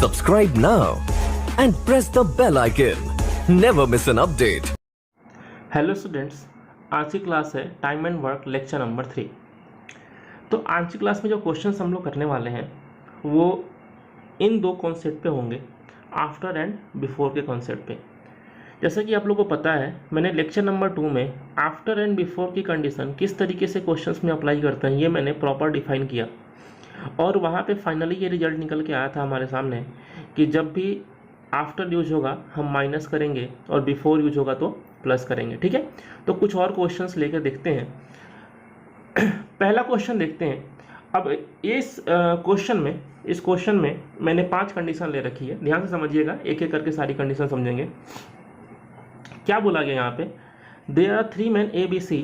Subscribe now and press the bell icon. Never miss an update. Hello students, आज की class है time and work lecture number 3। तो आज की class में जो क्वेश्चंस हम लोग करने वाले हैं वो इन दो कॉन्सेप्ट पे होंगे, आफ्टर एंड बिफोर के कॉन्सेप्ट पे। जैसा कि आप लोगों को पता है, मैंने लेक्चर नंबर 2 में आफ्टर एंड बिफोर की कंडीशन किस तरीके से क्वेश्चंस में अप्लाई करते हैं ये मैंने प्रॉपर डिफाइन किया, और वहाँ पे फाइनली ये रिजल्ट निकल के आया था हमारे सामने कि जब भी आफ्टर यूज होगा हम माइनस करेंगे और बिफोर यूज होगा तो प्लस करेंगे। ठीक है, तो कुछ और क्वेश्चंस लेकर देखते हैं। पहला क्वेश्चन देखते हैं। अब इस क्वेश्चन में मैंने 5 कंडीशन ले रखी है, ध्यान से समझिएगा, एक एक करके सारी कंडीशन समझेंगे। क्या बोला गया यहाँ पे, there are 3 men ABC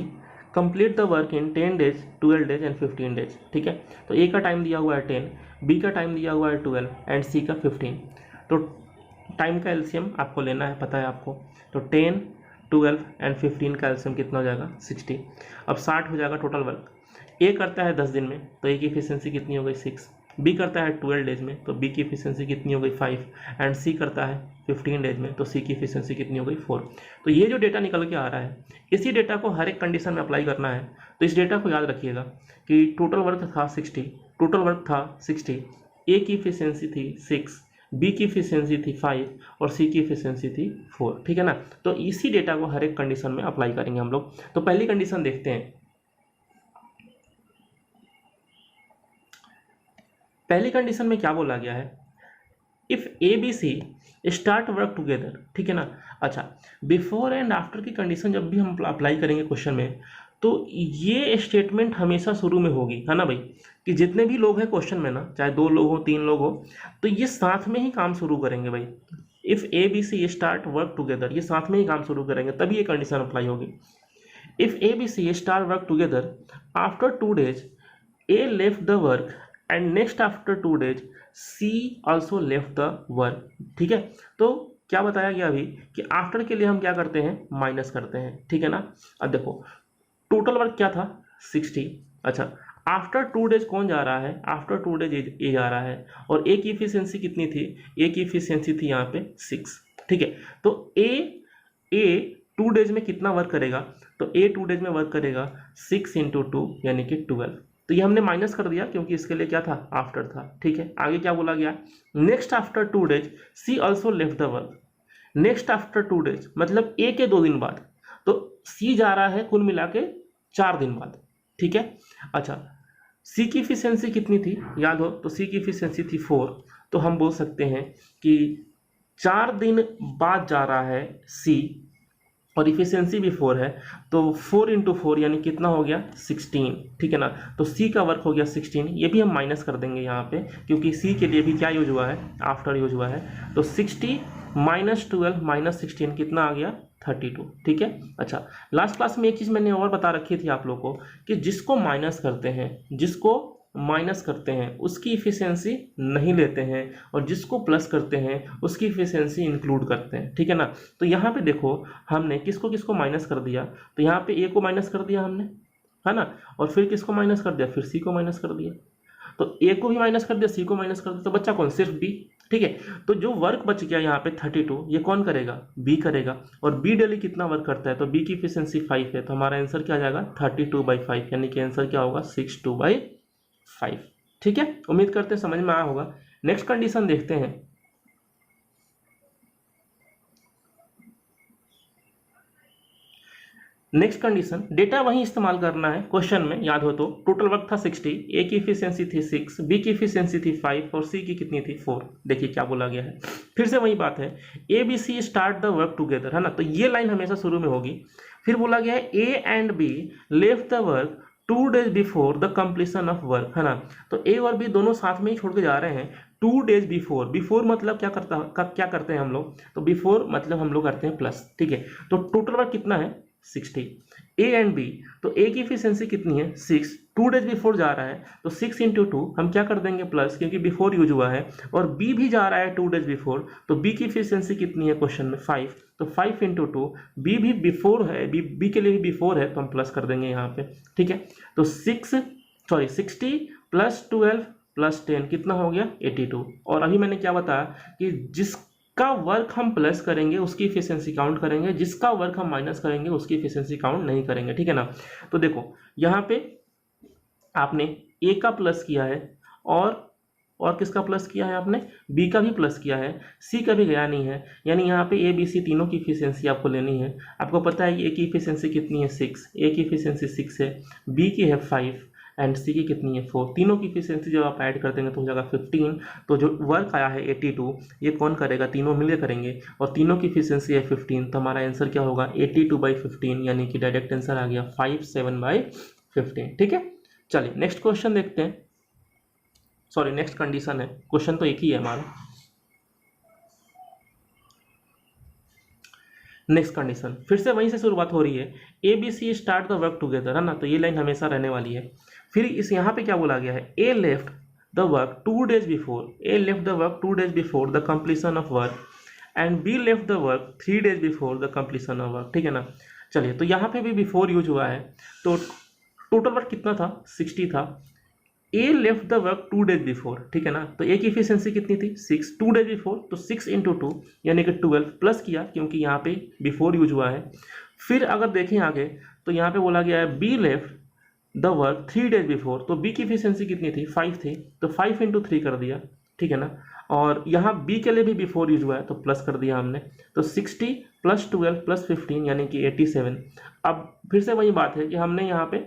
complete the work in 10 days, 12 days and 15 days। ठीक है, तो ए का टाइम दिया हुआ है 10, बी का टाइम दिया हुआ है 12 एंड सी का 15। तो टाइम का एलसीएम आपको लेना है, पता है आपको। तो 10, 12 एंड 15 का एलसीएम कितना हो जाएगा, 60। अब 60 हो जाएगा टोटल वर्क। ए करता है 10 दिन में, तो ए की इफिशियंसी कितनी हो गई, 6। बी करता है 12 डेज में, तो बी की इफिशियंसी कितनी हो गई, 5। एंड सी करता है 15 डेज में, तो सी की इफिशियंसी कितनी हो गई, 4। तो ये जो डेटा निकल के आ रहा है, इसी डेटा को हर एक कंडीशन में अप्लाई करना है। तो इस डेटा को याद रखिएगा कि टोटल वर्क था 60, ए की इफिशियंसी थी 6, बी की इफिशियंसी थी 5 और सी की इफिशियंसी थी 4। ठीक है ना, तो इसी डेटा को हर एक कंडीशन में अप्लाई करेंगे हम लोग। तो पहली कंडीशन देखते हैं। पहली कंडीशन में क्या बोला गया है, if A B C start work together. ठीक है ना। अच्छा, बिफोर एंड आफ्टर की कंडीशन जब भी हम अप्लाई करेंगे क्वेश्चन में, तो ये स्टेटमेंट हमेशा शुरू में होगी, है ना भाई, कि जितने भी लोग हैं क्वेश्चन में ना, चाहे 2 लोग हो 3 लोग हो, तो ये साथ में ही काम शुरू करेंगे भाई। If A B C start work together, ये साथ में ही काम शुरू करेंगे, तभी ये कंडीशन अप्लाई होगी। If A B C start work together after 2 days A left the work and next after 2 days C also left the work. ठीक है, तो क्या बताया गया अभी कि आफ्टर के लिए हम क्या करते हैं, माइनस करते हैं। ठीक है ना। अब देखो टोटल वर्क क्या था, 60। अच्छा, आफ्टर 2 days कौन जा रहा है, आफ्टर 2 days ए जा रहा है, और ए की इफिशियंसी कितनी थी, ए की इफिशियंसी थी यहाँ पे 6। ठीक है, तो ए 2 days में कितना वर्क करेगा, तो ए 2 days में वर्क करेगा 6 × 2 यानी कि 12। तो ये हमने माइनस कर दिया क्योंकि इसके लिए क्या था, आफ्टर था। ठीक है, आगे क्या बोला गया, next after 2 days C also left the work. Next after 2 days मतलब ए के 2 दिन बाद, तो सी जा रहा है कुल मिला के 4 दिन बाद। ठीक है। अच्छा, सी की इफिशियंसी कितनी थी, याद हो, तो सी की इफिशियंसी थी 4। तो हम बोल सकते हैं कि 4 दिन बाद जा रहा है सी, और इफिशियंसी भी 4 है, तो 4 × 4 यानी कितना हो गया, 16। ठीक है ना, तो सी का वर्क हो गया 16। ये भी हम माइनस कर देंगे यहाँ पे, क्योंकि सी के लिए भी क्या यूज हुआ है, आफ्टर यूज हुआ है। तो 60 - 12 - 16 कितना आ गया, 32। ठीक है। अच्छा, लास्ट क्लास में एक चीज़ मैंने और बता रखी थी आप लोग को कि जिसको माइनस करते हैं उसकी इफिशियंसी नहीं लेते हैं, और जिसको प्लस करते हैं उसकी इफिशियंसी इंक्लूड करते हैं। ठीक है ना। तो यहाँ पे देखो हमने किसको किसको माइनस कर दिया, तो यहाँ पे ए को माइनस कर दिया हमने, है ना, और फिर किसको माइनस कर दिया, फिर सी को माइनस कर दिया। तो ए को भी माइनस कर दिया, सी को माइनस कर दिया, तो बच्चा कौन, सिर्फ बी। ठीक है, तो जो वर्क बच गया यहाँ पे 32, ये कौन करेगा, बी करेगा, और बी डेली कितना वर्क करता है, तो बी की इफिशियंसी 5 है, तो हमारा आंसर क्या आ जाएगा, 32/5, यानी कि आंसर क्या होगा, 62/5। ठीक है, उम्मीद करते हैं समझ में आया होगा। नेक्स्ट कंडीशन देखते हैं। नेक्स्ट कंडीशन, डेटा वही इस्तेमाल करना है क्वेश्चन में, याद हो तो टोटल वर्क था 60, ए की इफिशियंसी थी 6, बी की इफिशियंसी थी 5 और सी की कितनी थी, 4। देखिए क्या बोला गया है, फिर से वही बात है, A B C start the work together, है ना, तो ये लाइन हमेशा शुरू में होगी। फिर बोला गया है A and B left the work 2 days before the completion of work, है ना, तो ए और बी दोनों साथ में ही छोड़ के जा रहे हैं। 2 days बिफोर मतलब क्या करते हैं हम लोग, तो बिफोर मतलब हम लोग करते हैं प्लस। ठीक है, तो टोटल वर्क कितना है, 60। ए एंड बी, तो ए की इफिशियंसी कितनी है, 6, 2 days बिफोर जा रहा है, तो 6 × 2 हम क्या कर देंगे, प्लस, क्योंकि बिफोर यूज हुआ है, और बी भी जा रहा है 2 days बिफोर, तो बी की इफिशियंसी कितनी है क्वेश्चन में, 5, तो 5 × 2, बी भी बिफोर है, बी के लिए भी बिफोर है, तो हम प्लस कर देंगे यहाँ पे। ठीक है, तो 60 + 12 +10 कितना हो गया 82। और अभी मैंने क्या बताया कि जिसका वर्क हम प्लस करेंगे उसकी इफिशियंसी काउंट करेंगे, जिसका वर्क हम माइनस करेंगे उसकी इफिशियंसी काउंट नहीं करेंगे, ठीक है ना। तो देखो यहाँ पे आपने ए का प्लस किया है और किसका प्लस किया है आपने, बी का भी प्लस किया है, सी का भी गया नहीं है, यानी यहाँ पे ए बी सी तीनों की इफिशियंसी आपको लेनी है। आपको पता है ए की इफिशियंसी कितनी है 6, ए की इफिशियंसी 6 है, बी की है 5 एंड सी की कितनी है 4। तीनों की इफिशियंसी जब आप ऐड कर देंगे तो हो जाएगा 15। तो जो वर्क आया है 82 ये कौन करेगा, तीनों मिलकर करेंगे और तीनों की इफिशियंसी है 15। तो हमारा आंसर क्या होगा 82/15, यानी कि डायरेक्ट आंसर आ गया 57/15, ठीक है। चलिए नेक्स्ट क्वेश्चन देखते हैं, सॉरी नेक्स्ट कंडीशन है, क्वेश्चन तो एक ही है हमारा। नेक्स्ट कंडीशन फिर से वहीं से शुरुआत हो रही है, A B C start the work together, है ना, तो ये लाइन हमेशा रहने वाली है। फिर इस यहाँ पे क्या बोला गया है, A left the work 2 days before, A left the work 2 days before the completion of work and B left the work 3 days before the completion of work, ठीक है ना। चलिए तो यहाँ पे भी बिफोर यूज हुआ है, तो टोटल वर्क कितना था 60 था। A left the work 2 days before, ठीक है ना, तो ए की इफिशियंसी कितनी थी 6, 2 days बिफोर, तो 6 × 2 यानी कि 12 प्लस किया क्योंकि यहाँ पे बिफोर यूज हुआ है। फिर अगर देखें आगे तो यहाँ पे बोला गया है B left the work 3 days before, तो बी की इफिशियंसी कितनी थी 5 थी, तो 5 × 3 कर दिया, ठीक है ना। और यहाँ बी के लिए भी बिफोर यूज हुआ है तो प्लस कर दिया हमने, तो 60 + 12 + 15 यानी कि 87। अब फिर से वही बात है कि हमने यहाँ पे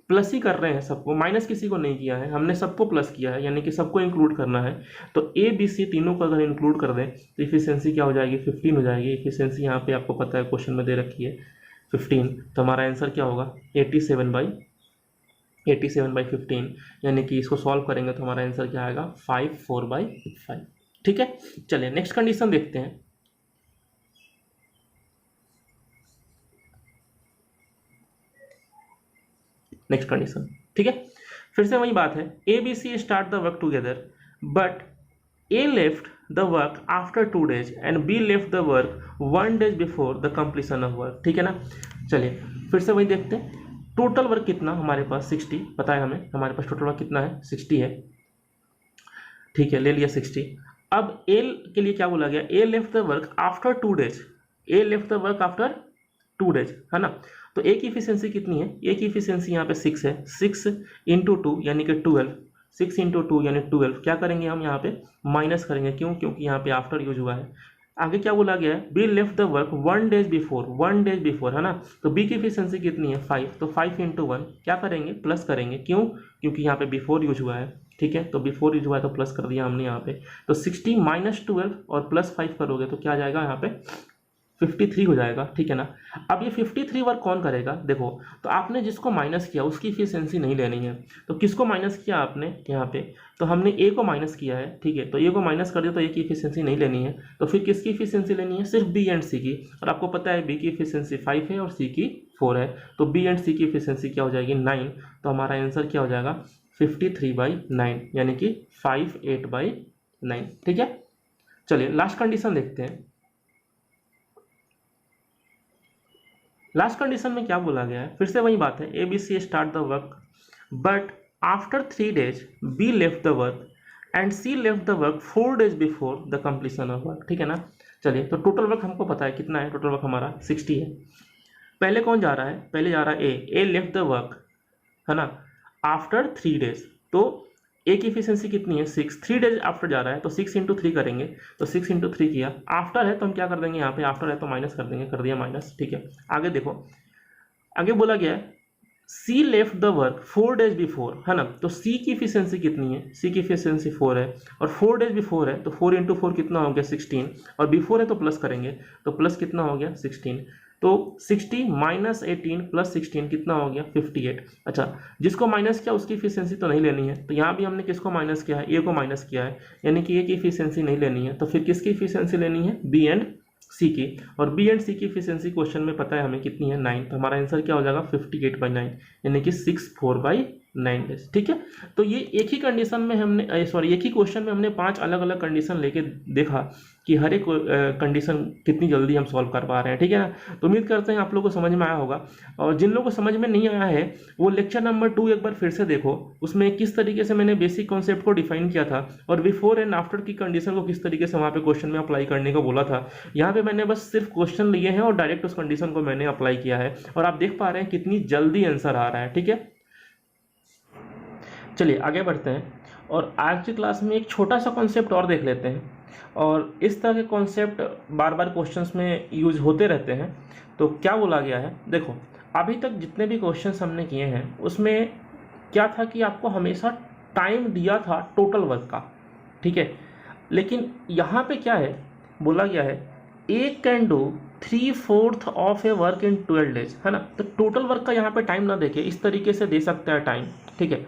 प्लस ही कर रहे हैं सबको, माइनस किसी को नहीं किया है, हमने सबको प्लस किया है, यानी कि सबको इंक्लूड करना है। तो ए बी सी तीनों को अगर इंक्लूड कर दें तो इफिशियंसी क्या हो जाएगी 15 हो जाएगी। इफिशियंसी यहाँ पे आपको पता है क्वेश्चन में दे रखी है 15, तो हमारा आंसर क्या होगा 87/15, यानी कि इसको सॉल्व करेंगे तो हमारा आंसर क्या आएगा 54/5, ठीक है। चलिए नेक्स्ट कंडीशन देखते हैं। नेक्स्ट कंडीशन, ठीक है, फिर से वही बात है, A B C start the work together but A left the work after 2 days and B left the work 1 day before the completion of work, ठीक है ना। चलिए फिर से वही देखते हैं, टोटल वर्क कितना हमारे पास 60 पता है हमें, हमारे पास टोटल वर्क कितना है 60 है, ठीक है, ले लिया 60। अब ए के लिए क्या बोला गया, A left the work after 2 days, A left the work after 2 days, है ना। तो ए की इफिशियंसी कितनी है, ए की इफिशियंसी यहाँ पे 6 है, 6 × 2 यानी कि 12, 6 × 2 यानी 12। क्या करेंगे हम यहाँ पे माइनस करेंगे, क्यों, क्योंकि यहाँ पे आफ्टर यूज हुआ है। आगे क्या बोला गया है, B left the work 1 day before, 1 day before, है ना, तो बी की इफिशियंसी कितनी है 5, तो 5 × 1 क्या करेंगे प्लस करेंगे, क्यों, क्योंकि यहाँ पे बिफोर यूज हुआ है, ठीक है, तो बिफोर यूज हुआ है तो प्लस कर दिया हमने यहाँ पे। तो 60 - 12 और +5 करोगे तो क्या आ जाएगा यहाँ पे 53 हो जाएगा, ठीक है ना। अब ये 53 वर्क कौन करेगा, देखो तो आपने जिसको माइनस किया उसकी इफिशियंसी नहीं लेनी है, तो किसको माइनस किया आपने यहाँ पे, तो हमने ए को माइनस किया है, ठीक है, तो ए को माइनस कर दिया तो ए की इफिशियंसी नहीं लेनी है, तो फिर किसकी इफिशियंसी लेनी है, सिर्फ बी एंड सी की। और आपको पता है बी की इफिशियंसी 5 है और सी की 4 है, तो बी एंड सी की इफिशियंसी क्या हो जाएगी 9, तो हमारा आंसर क्या हो जाएगा 53/9, यानी कि 58/9, ठीक है। चलिए लास्ट कंडीशन देखते हैं। लास्ट कंडीशन में क्या बोला गया है, फिर से वही बात है, A B C start the work but after 3 days B left the work and C left the work 4 days before the completion of work, ठीक है ना। चलिए तो टोटल वर्क हमको पता है कितना है, टोटल वर्क हमारा 60 है। पहले कौन जा रहा है, पहले जा रहा है ए लेफ्ट द वर्क, है ना, आफ्टर 3 days, तो ए की इफिशियंसी कितनी है 6, 3 days आफ्टर जा रहा है तो 6 × 3 करेंगे, तो 6 × 3 किया, आफ्टर है तो हम क्या कर देंगे यहाँ पे, आफ्टर है तो माइनस कर देंगे, कर दिया माइनस, ठीक है। आगे देखो, आगे बोला गया है C left the work 4 days before, है ना, तो सी की इफिशियंसी कितनी है, सी की इफिशियंसी 4 है और 4 days बिफोर है, तो 4 × 4 कितना हो गया 16, और बिफोर है तो प्लस करेंगे, तो प्लस कितना हो गया 16, तो 60 - 18 + 16 कितना हो गया 58। अच्छा, जिसको माइनस किया उसकी इफिशियंसी तो नहीं लेनी है, तो यहाँ भी हमने किसको माइनस किया है, ए को माइनस किया है, यानी कि ए की इफिशियंसी नहीं लेनी है, तो फिर किसकी इफिशियंसी लेनी है बी एंड सी की, और बी एंड सी की इफिशियंसी क्वेश्चन में पता है हमें कितनी है 9, तो हमारा आंसर क्या हो जाएगा 58/9, यानी कि 64/9, 9 डेज। ठीक है, तो ये एक ही कंडीशन में हमने एक ही क्वेश्चन में हमने 5 अलग अलग कंडीशन लेके देखा कि हर एक कंडीशन कितनी जल्दी हम सॉल्व कर पा रहे हैं। ठीक है ना, तो उम्मीद करते हैं आप लोगों को समझ में आया होगा। और जिन लोगों को समझ में नहीं आया है वो लेक्चर नंबर 2 एक बार फिर से देखो, उसमें किस तरीके से मैंने बेसिक कॉन्सेप्ट को डिफाइन किया था और बिफोर एंड आफ्टर की कंडीशन को किस तरीके से वहाँ पे क्वेश्चन में अप्लाई करने को बोला था। यहाँ पे मैंने बस सिर्फ क्वेश्चन लिए हैं और डायरेक्ट उस कंडीशन को मैंने अप्लाई किया है और आप देख पा रहे हैं कितनी जल्दी आंसर आ रहा है। ठीक है, चलिए आगे बढ़ते हैं और आज की क्लास में एक छोटा सा कॉन्सेप्ट और देख लेते हैं। और इस तरह के कॉन्सेप्ट बार बार क्वेश्चंस में यूज होते रहते हैं। तो क्या बोला गया है, देखो अभी तक जितने भी क्वेश्चंस हमने किए हैं उसमें क्या था कि आपको हमेशा टाइम दिया था टोटल वर्क का। ठीक है, लेकिन यहाँ पे क्या है, बोला गया है A can do 3/4 of a work in 12 days, है ना। तो टोटल वर्क का यहाँ पे टाइम ना देके इस तरीके से दे सकता है टाइम। ठीक है,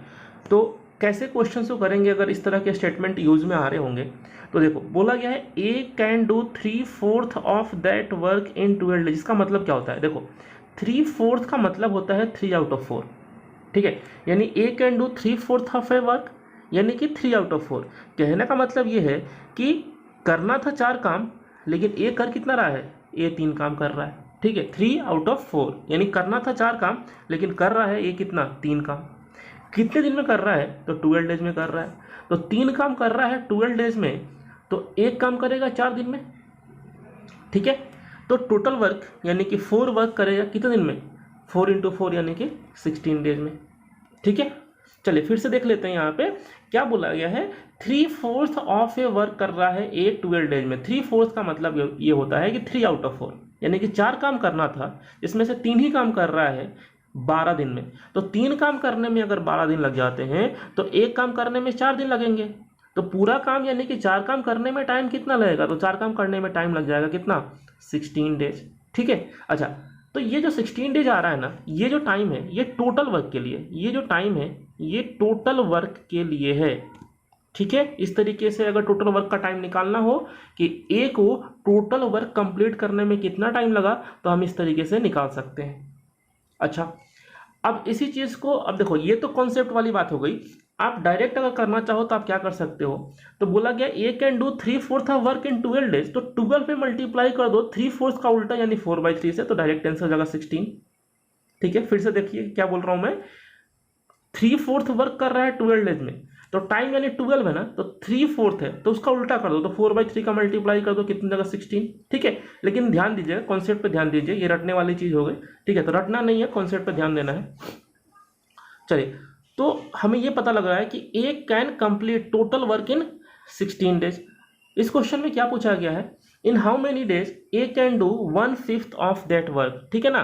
तो कैसे क्वेश्चन को करेंगे अगर इस तरह के स्टेटमेंट यूज में आ रहे होंगे। तो देखो बोला गया है A can do 3/4 of that work in 12 days. इसका मतलब क्या होता है, देखो 3/4 का मतलब होता है 3 आउट ऑफ 4। ठीक है, यानी A can do 3/4 of a work यानी कि 3 आउट ऑफ 4। कहने का मतलब ये है कि करना था 4 काम लेकिन ए कर कितना रहा है, ए 3 काम कर रहा है। ठीक है, 3 आउट ऑफ 4 यानी करना था 4 काम लेकिन कर रहा है ए कितना, 3 काम। कितने दिन में कर रहा है, तो 12 डेज में कर रहा है। तो 3 काम कर रहा है 12 डेज में, तो एक काम करेगा 4 दिन में। ठीक है, तो टोटल वर्क यानी कि 4 वर्क करेगा कितने दिन में, 4 × 4 यानी कि 16 डेज में। ठीक है, चलिए फिर से देख लेते हैं। यहाँ पे क्या बोला गया है, 3/4 ऑफ ए वर्क कर रहा है ए 12 डेज में। 3/4 का मतलब ये होता है कि 3 आउट ऑफ 4 यानी कि 4 काम करना था जिसमें से 3 ही काम कर रहा है 12 दिन में। तो 3 काम करने में अगर 12 दिन लग जाते हैं तो एक काम करने में 4 दिन लगेंगे। तो पूरा काम यानी कि 4 काम करने में टाइम कितना लगेगा, तो 4 काम करने में टाइम लग जाएगा कितना, 16 डेज। ठीक है, अच्छा तो ये जो 16 डेज आ रहा है ना, ये जो टाइम है ये टोटल वर्क के लिए, ये जो टाइम है ये टोटल वर्क के लिए है। ठीक है, इस तरीके से अगर टोटल वर्क का टाइम निकालना हो कि ए को टोटल वर्क कंप्लीट करने में कितना टाइम लगा तो हम इस तरीके से निकाल सकते हैं। अच्छा, अब इसी चीज को, अब देखो ये तो कॉन्सेप्ट वाली बात हो गई। आप डायरेक्ट अगर करना चाहो तो आप क्या कर सकते हो, तो बोला गया A can do 3/4 of work in 12 days. तो 12 पे मल्टीप्लाई कर दो 3/4 का उल्टा यानी 4/3 से, तो डायरेक्ट आंसर जगह 16। ठीक है, फिर से देखिए क्या बोल रहा हूं मैं, 3/4 वर्क कर रहा है 12 डेज में, तो टाइम यानी 12 है ना, तो 3/4 है तो उसका उल्टा कर दो, तो 4/3 का मल्टीप्लाई कर दो कितनी जगह 16। ठीक है, लेकिन ध्यान दीजिए कॉन्सेप्ट पे ध्यान दीजिए, ये रटने वाली चीज हो गई। ठीक है, तो रटना नहीं है, कॉन्सेप्ट पे ध्यान देना है। चलिए, तो हमें ये पता लग रहा है कि A can complete total work in 16 days. इस क्वेश्चन में क्या पूछा गया है, in how many days A can do 1/5 of that work. ठीक है ना,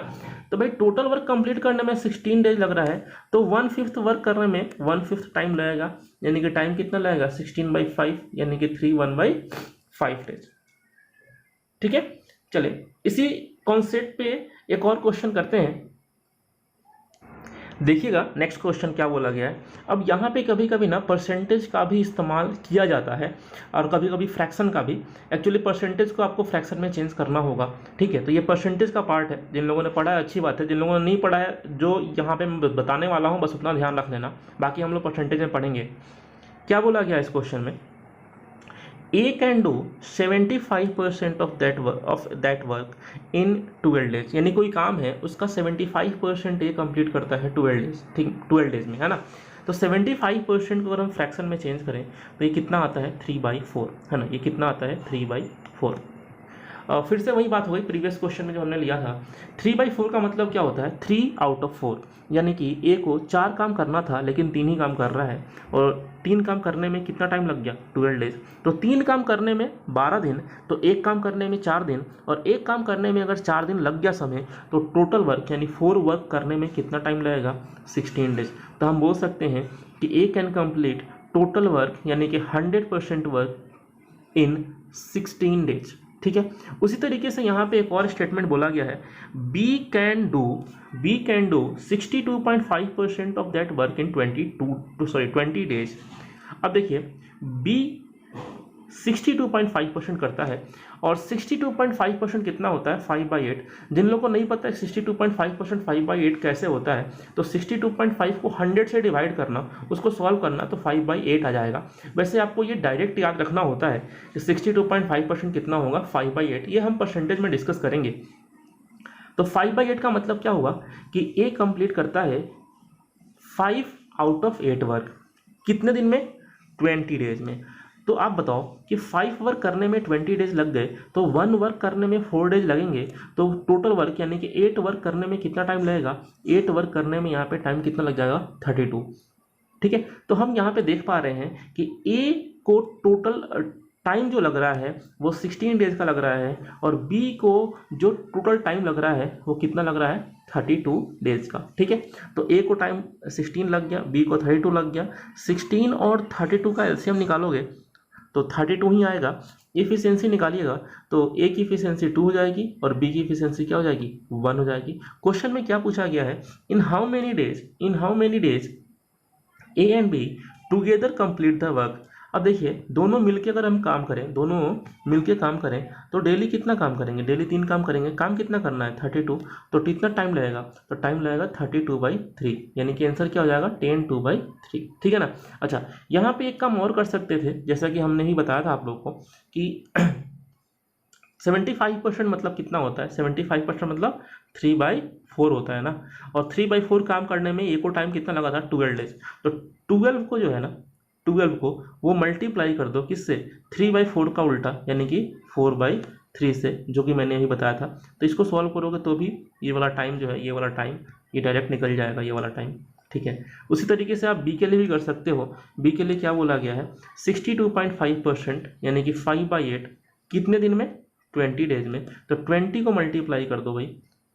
तो भाई टोटल वर्क कंप्लीट करने में 16 डेज लग रहा है, तो 1/5 वर्क करने में 1/5 टाइम लगेगा, यानी कि टाइम कितना लगेगा 16/5 यानी कि 3 1/5 डेज। ठीक है, चलिए इसी कॉन्सेप्ट पे एक और क्वेश्चन करते हैं। देखिएगा नेक्स्ट क्वेश्चन क्या बोला गया है। अब यहाँ पे कभी कभी ना परसेंटेज का भी इस्तेमाल किया जाता है और कभी कभी फ्रैक्शन का भी। एक्चुअली परसेंटेज को आपको फ्रैक्शन में चेंज करना होगा। ठीक है, तो ये परसेंटेज का पार्ट है। जिन लोगों ने पढ़ा है अच्छी बात है, जिन लोगों ने नहीं पढ़ा है, जो यहाँ पे मैं बताने वाला हूँ बस उतना ध्यान रख लेना, बाकी हम लोग परसेंटेज में पढ़ेंगे। क्या बोला गया इस क्वेश्चन में, A can do 75% of that work in 12 days. यानी कोई काम है उसका 75% ए कंप्लीट करता है 12 डेज। ठीक, 12 डेज में, है ना। तो 75% को अगर हम फ्रैक्शन में चेंज करें तो ये कितना आता है 3/4, है ना। ये कितना आता है 3/4। फिर से वही बात हो गई प्रीवियस क्वेश्चन में जो हमने लिया था। 3/4 का मतलब क्या होता है, 3 आउट ऑफ 4, यानी कि ए को 4 काम करना था लेकिन 3 ही काम कर रहा है, और 3 काम करने में कितना टाइम लग गया 12 डेज। तो 3 काम करने में 12 दिन, तो एक काम करने में 4 दिन, और एक काम करने में अगर 4 दिन लग गया समय, तो टोटल वर्क यानी 4 वर्क करने में कितना टाइम लगेगा 16 डेज। तो हम बोल सकते हैं कि A can complete total work यानी कि 100% वर्क इन 16 डेज। ठीक है, उसी तरीके से यहाँ पे एक और स्टेटमेंट बोला गया है, B can do 62.5% of that work in 20 days. अब देखिए बी 62.5% करता है। और 62.5% कितना होता है 5/8। जिन लोगों को नहीं पता है 62.5% 5/8 कैसे होता है, तो 62.5 को 100 से डिवाइड करना, उसको सॉल्व करना, तो 5/8 आ जाएगा। वैसे आपको ये डायरेक्ट याद रखना होता है कि 62.5% कितना होगा 5/8। ये हम परसेंटेज में डिस्कस करेंगे। तो 5/8 का मतलब क्या हुआ कि ए कंप्लीट करता है 5 आउट ऑफ 8 वर्क। कितने दिन में 20 डेज में। तो आप बताओ कि 5 वर्क करने में 20 डेज लग गए, तो 1 वर्क करने में 4 डेज लगेंगे, तो टोटल वर्क यानी कि 8 वर्क करने में कितना टाइम लगेगा, 8 वर्क करने में यहाँ पे टाइम कितना लग जाएगा 32। ठीक है, तो हम यहाँ पे देख पा रहे हैं कि ए को टोटल टाइम जो लग रहा है वो 16 डेज का लग रहा है, और बी को जो टोटल टाइम लग रहा है वो कितना लग रहा है 32 डेज का। ठीक है, तो ए को टाइम 16 लग गया, बी को 32 लग गया। 16 और 32 का एलसीएम निकालोगे तो 32 ही आएगा। इफिशियंसी निकालिएगा तो ए की इफिशियंसी 2 हो जाएगी और बी की इफिशियंसी क्या हो जाएगी 1 हो जाएगी। क्वेश्चन में क्या पूछा गया है, in how many days A and be together complete the work. अब देखिए दोनों मिलके अगर हम काम करें, दोनों मिलके काम करें तो डेली कितना काम करेंगे, डेली 3 काम करेंगे। काम कितना करना है 32, तो कितना टाइम लगेगा, तो टाइम लगेगा 32/3, यानी कि आंसर क्या हो जाएगा 10/2/3। ठीक है ना। अच्छा, यहाँ पे एक काम और कर सकते थे, जैसा कि हमने ही बताया था आप लोग को कि 75% मतलब कितना होता है, 75% मतलब 3/4 होता है ना। और 3/4 काम करने में ए को टाइम कितना लगा था 12 डेज। तो 12 को जो है ना 12 को वो मल्टीप्लाई कर दो किससे 3/4 का उल्टा, यानी कि 4/3 से, जो कि मैंने अभी बताया था। तो इसको सॉल्व करोगे तो भी ये वाला टाइम जो है, ये वाला टाइम ये डायरेक्ट निकल जाएगा, ये वाला टाइम। ठीक है, उसी तरीके से आप बी के लिए भी कर सकते हो। बी के लिए क्या बोला गया है 62.5% यानी कि 5/8 कितने दिन में 20 डेज में। तो 20 को मल्टीप्लाई कर दो भाई,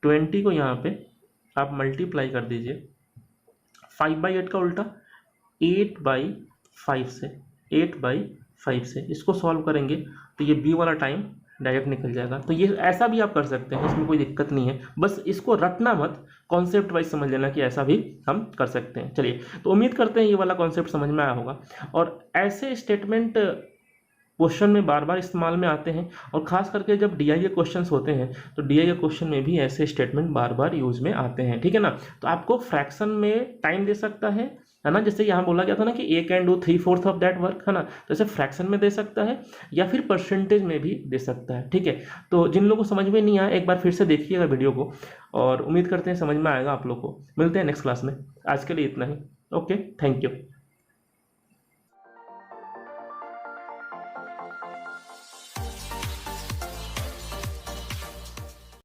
20 को यहाँ पे आप मल्टीप्लाई कर दीजिए 5/8 का उल्टा 8/5 से, 8/5 से इसको सॉल्व करेंगे तो ये बी वाला टाइम डायरेक्ट निकल जाएगा। तो ये ऐसा भी आप कर सकते हैं, इसमें कोई दिक्कत नहीं है, बस इसको रटना मत, कॉन्सेप्ट वाइज समझ लेना कि ऐसा भी हम कर सकते हैं। चलिए, तो उम्मीद करते हैं ये वाला कॉन्सेप्ट समझ में आया होगा। और ऐसे स्टेटमेंट क्वेश्चन में बार बार इस्तेमाल में आते हैं, और खास करके जब डीआईए क्वेश्चंस होते हैं तो डीआईए क्वेश्चन में भी ऐसे स्टेटमेंट बार बार यूज में आते हैं। ठीक है ना। तो आपको फ्रैक्शन में टाइम दे सकता है ना, जैसे यहाँ बोला गया था ना कि A can do 3/4 of that work, है ना। तो ऐसे फ्रैक्शन में दे सकता है या फिर परसेंटेज में भी दे सकता है। ठीक है, तो जिन लोगों को समझ में नहीं आया एक बार फिर से देखिएगा वीडियो को, और उम्मीद करते हैं समझ में आएगा आप लोग को। मिलते हैं नेक्स्ट क्लास में, आज के लिए इतना ही। Okay, thank you.